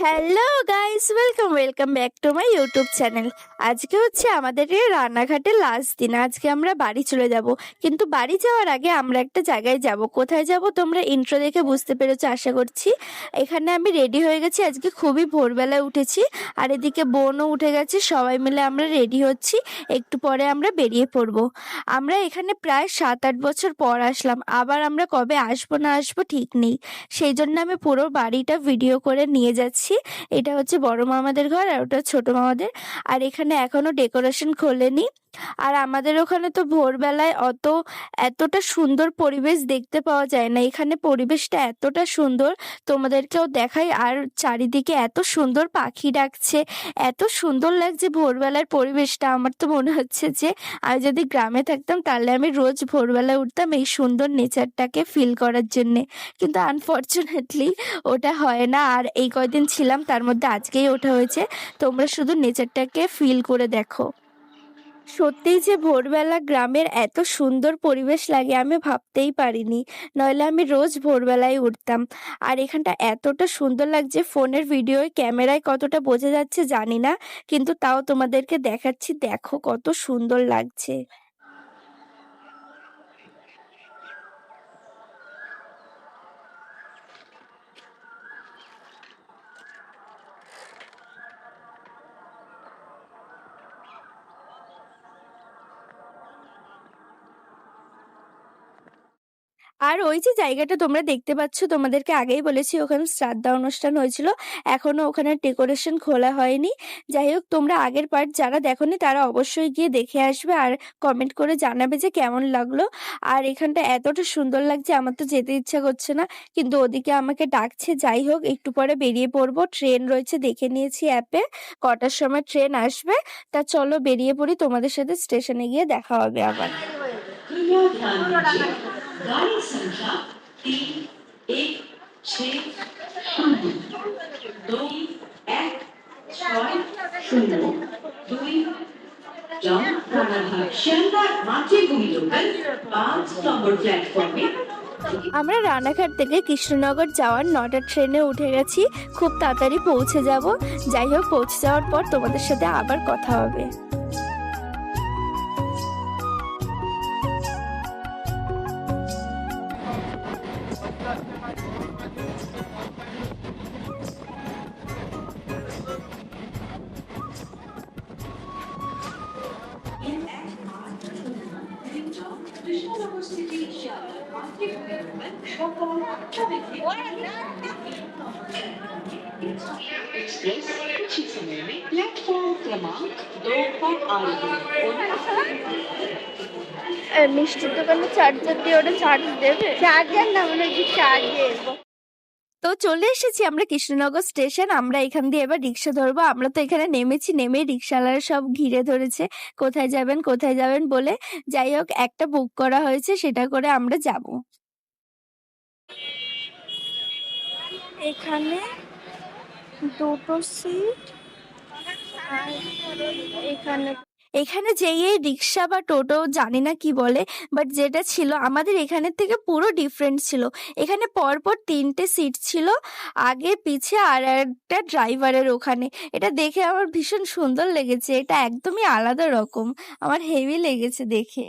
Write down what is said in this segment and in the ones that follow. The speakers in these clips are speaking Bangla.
Hello guys, welcome back to my YouTube channel. আজকে হচ্ছে আমাদের এই রানাঘাটের লাস্ট দিন। আজকে আমরা বাড়ি চলে যাব, কিন্তু বাড়ি যাওয়ার আগে আমরা একটা জায়গায় যাব। কোথায় যাব তোমরা ইন্ট্রো দেখে বুঝতে পেরেছো আশা করছি। এখানে আমি রেডি হয়ে গেছি, আজকে খুবই ভোরবেলায় উঠেছি। আর এদিকে বোনও উঠে গেছে, সবাই মিলে আমরা রেডি হচ্ছি। একটু পরে আমরা বেরিয়ে পড়বো। আমরা এখানে প্রায় 7-8 বছর পর আসলাম, আবার আমরা কবে আসবো না আসবো ঠিক নেই। সেই জন্য আমি পুরো বাড়িটা ভিডিও করে নিয়ে যাচ্ছি। এটা হচ্ছে বড় মামাদের ঘর আর ওটা ছোট মামাদের। আর এখানে এখনো ডেকোরেশন খোলেনি। আর আমাদের ওখানে তো ভোরবেলায় এতটা সুন্দর পরিবেশ দেখতে পাওয়া যায় না। এখানে পরিবেশটা এতটা সুন্দর, তোমাদেরকেও দেখাই। আর চারিদিকে এত সুন্দর পাখি ডাকছে, এত সুন্দর লাগছে ভোরবেলার পরিবেশটা। আমার তো মনে হচ্ছে যে আমি যদি গ্রামে থাকতাম তাহলে আমি রোজ ভোরবেলায় উঠতাম এই সুন্দর নেচারটাকে ফিল করার জন্যে। কিন্তু আনফর্চুনেটলি ওটা হয় না। আর এই কয়দিন ছিলাম, তার মধ্যে আজকেই ওঠা হয়েছে। তোমরা শুধু নেচারটাকে ফিল করে দেখো। সত্যিই যে ভোরবেলা গ্রামের এত সুন্দর পরিবেশ লাগে আমি ভাবতেই পারিনি, নইলে আমি রোজ ভোরবেলায় উঠতাম। আর এখানটা এতটা সুন্দর লাগছে, ফোনের ভিডিও ক্যামেরায় কতটা বোঝা যাচ্ছে জানি না, কিন্তু তাও তোমাদেরকে দেখাচ্ছি। দেখো কত সুন্দর লাগছে। আর ওই যে জায়গাটা তোমরা দেখতে পাচ্ছ, তোমাদেরকে আগেই বলেছি ওখানে শ্রাদ্ধ অনুষ্ঠান হয়েছিল। এখনো ওখানে ডেকোরেশন খোলা হয়নি। যাই হোক, তোমরা আগের পার্ট যারা দেখোনি তারা অবশ্যই গিয়ে দেখে আসবে আর কমেন্ট করে জানাবে যে কেমন লাগলো। আর এখানটা এতটা সুন্দর লাগছে, আমার তো যেতে ইচ্ছা করছে না, কিন্তু ওদিকে আমাকে ডাকছে। যাই হোক, একটু পরে বেরিয়ে পড়বো। ট্রেন রয়েছে, দেখে নিয়েছি অ্যাপে কটার সময় ট্রেন আসবে। তা চলো বেরিয়ে পড়ি, তোমাদের সাথে স্টেশনে গিয়ে দেখা হবে আবার। गाड़ी संख्या 316021620 রানাঘাট শিয়ালদা মাতৃভূমি লোকাল 5 নম্বর প্ল্যাটফর্মে। আমরা রানাঘাট থেকে কৃষ্ণনগর যাওয়ার 9টার ট্রেনে উঠে গেছি। খুব তাড়াতাড়ি পৌঁছে যাব। যাই হোক, পৌঁছে যাওয়ার পর তোমাদের সাথে আবার কথা হবে। एक्सप्रेस कुछ ही समय में प्लेटफॉर्म क्रमांक 2 पर आएगी। মিষ্টির দোকানে চার্জার দিয়ে ওটা চার্জ দেবে? চার্জার না, মানে কি চার্জের। তো চলে এসেছি আমরা কৃষ্ণনগর স্টেশন। আমরা এখান দিয়ে এবার রিক্সা ধরবো। আমরা তো এখানে নেমেছি, নেমে রিক্সাওয়ালারা সব ঘিরে ধরেছে কোথায় যাবেন বলে। যাই হোক, একটা বুক করা হয়েছে, সেটা করে আমরা যাব। এখানে দুটো সিট। আর এখানে যেই এই রিক্সা বা টোটো জানি না কি বলে, বাট যেটা ছিল আমাদের এখানের থেকে পুরো ডিফারেন্ট ছিল। এখানে পরপর 3টে সিট ছিল, আগে পিছে আর একটা ড্রাইভারের ওখানে। এটা দেখে আমার ভীষণ সুন্দর লেগেছে, এটা একদমই আলাদা রকম, আমার হেভি লেগেছে দেখে।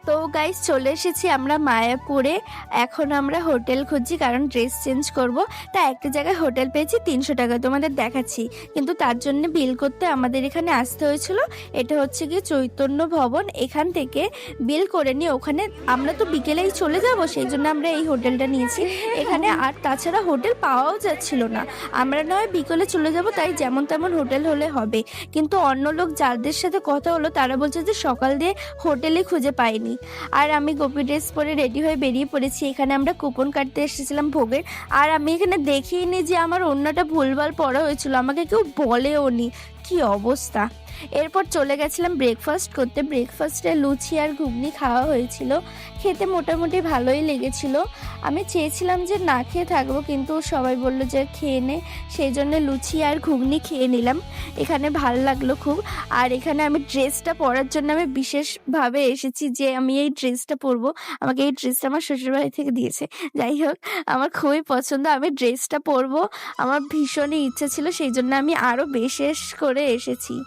তো গাইস চলে এসেছি আমরা মায়াপুরে। এখন আমরা হোটেল খুঁজছি কারণ ড্রেস চেঞ্জ করব। তা একটা জায়গায় হোটেল পেয়েছি 300 টাকা, তোমাদের দেখাচ্ছি। কিন্তু তার জন্য বিল করতে আমাদের এখানে আসতে হয়েছিল। এটা হচ্ছে গিয়ে চৈতন্য ভবন। এখান থেকে বিল করে নিয়ে ওখানে আমরা তো বিকেলেই চলে যাব, সেই জন্য আমরা এই হোটেলটা নিয়েছি এখানে। আর তাছাড়া হোটেল পাওয়াও যাচ্ছিল না। আমরা নয় বিকেলে চলে যাব, তাই যেমন তেমন হোটেল হলে হবে। কিন্তু অন্য লোক যাদের সাথে কথা হলো তারা বলছে যে সকাল দিয়ে হোটেলে খুঁজে পাইনি। আর আমি গোপী ড্রেস পরে রেডি হয়ে বেরিয়ে পড়েছি। এখানে আমরা কুপন কাটতে এসেছিলাম ভোগের। আর আমি এখানে দেখিনি যে আমার অন্যটা ভুলভাল পড়া হয়েছিল, আমাকে কেউ বলেও নি। কি অবস্থা। এরপর চলে গেছিলাম ব্রেকফাস্ট করতে। ব্রেকফাস্টে লুচি আর ঘুগনি খাওয়া হয়েছিল। খেতে মোটামুটি ভালোই লেগেছিল। আমি চেয়েছিলাম যে না খেয়ে থাকবো, কিন্তু সবাই বললো যে খেয়ে নে, সেই জন্য লুচি আর ঘুগনি খেয়ে নিলাম। এখানে ভালো লাগলো খুব। আর এখানে আমি ড্রেসটা পরার জন্য আমি বিশেষভাবে এসেছি যে আমি এই ড্রেসটা পরবো। আমাকে এই ড্রেসটা আমার শ্বশুরবাড়ি থেকে দিয়েছে। যাই হোক, আমার খুবই পছন্দ, আমি ড্রেসটা পরবো। আমার ভীষণই ইচ্ছে ছিল, সেই জন্য আমি আরও বিশেষ করে এসেছি।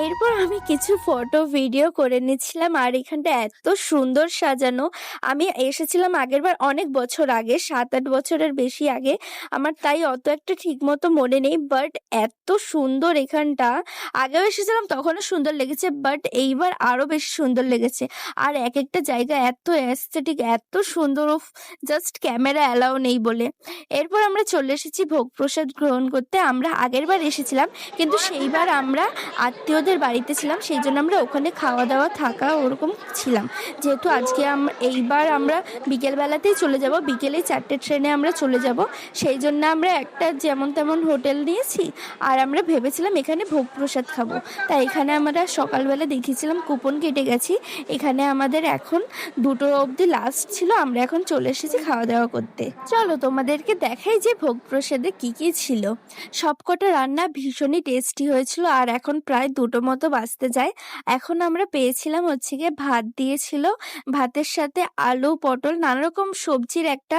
এরপর আমি কিছু ফটো ভিডিও করে নিচ্ছিলাম। আর এখানটা এত সুন্দর সাজানো। আমি এসেছিলাম আগেরবার অনেক বছর আগে, 7-8 বছরের বেশি আগে। আমার তাই অত একটা ঠিক মতো মনে নেই, বাট এত সুন্দর এখানটা। আগেও এসেছিলাম তখনও সুন্দর লেগেছে, বাট এইবার আরো বেশি সুন্দর লেগেছে। আর এক একটা জায়গা এত অ্যাস্থেটিক, এত সুন্দর, জাস্ট ক্যামেরা অ্যালাউ নেই বলে। এরপর আমরা চলে এসেছি ভোগ প্রসাদ গ্রহণ করতে। আমরা আগেরবার এসেছিলাম, কিন্তু সেইবার আমরা আত্মীয়দের বাড়িতে ছিলাম, সেই জন্য আমরা ওখানে খাওয়া দাওয়া থাকা ওরকম ছিলাম। যেহেতু আজকে এইবার আমরা বিকেলবেলাতেই চলে যাব, বিকেলে 4টে ট্রেনে আমরা চলে যাব, সেই জন্য আমরা একটা যেমন তেমন হোটেল নিয়েছি। আর আমরা ভেবেছিলাম এখানে ভোগ প্রসাদ খাবো। তাই এখানে আমরা সকালবেলা দেখিয়েছিলাম কুপন কেটে গেছি। এখানে আমাদের এখন 2টো অবধি লাস্ট ছিল। আমরা এখন চলে এসেছি খাওয়া দাওয়া করতে। চলো তোমাদেরকে দেখাই যে ভোগ প্রসাদে কি কি ছিল। সবকটা রান্না ভীষণই টেস্টি হয়েছিল। আর এখন প্রায় 2টো মতো বাজতে যায়। এখন আমরা পেয়েছিলাম হচ্ছে গিয়ে ভাত দিয়েছিল, ভাতের সাথে আলু পটল নানা রকম সবজির একটা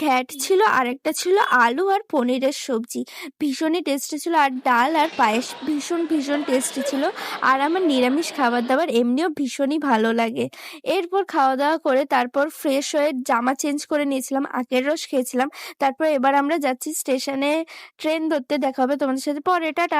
ঘ্যাট ছিল, আর একটা ছিল আলু আর পনিরের সবজি। ভীষণই টেস্টি ছিল। আর ডাল আর পায়েস ভীষণ ভীষণ টেস্টি ছিল। আর আমার নিরামিষ খাবার দাবার এমনিও ভীষণই ভালো লাগে। এরপর খাওয়া দাওয়া করে তারপর ফ্রেশ হয়ে জামা চেঞ্জ করে নিয়েছিলাম, আখের রস খেয়েছিলাম। তারপর এবার আমরা যাচ্ছি স্টেশনে ট্রেন ধরতে। দেখা হবে তোমাদের সাথে পরে। টাটা।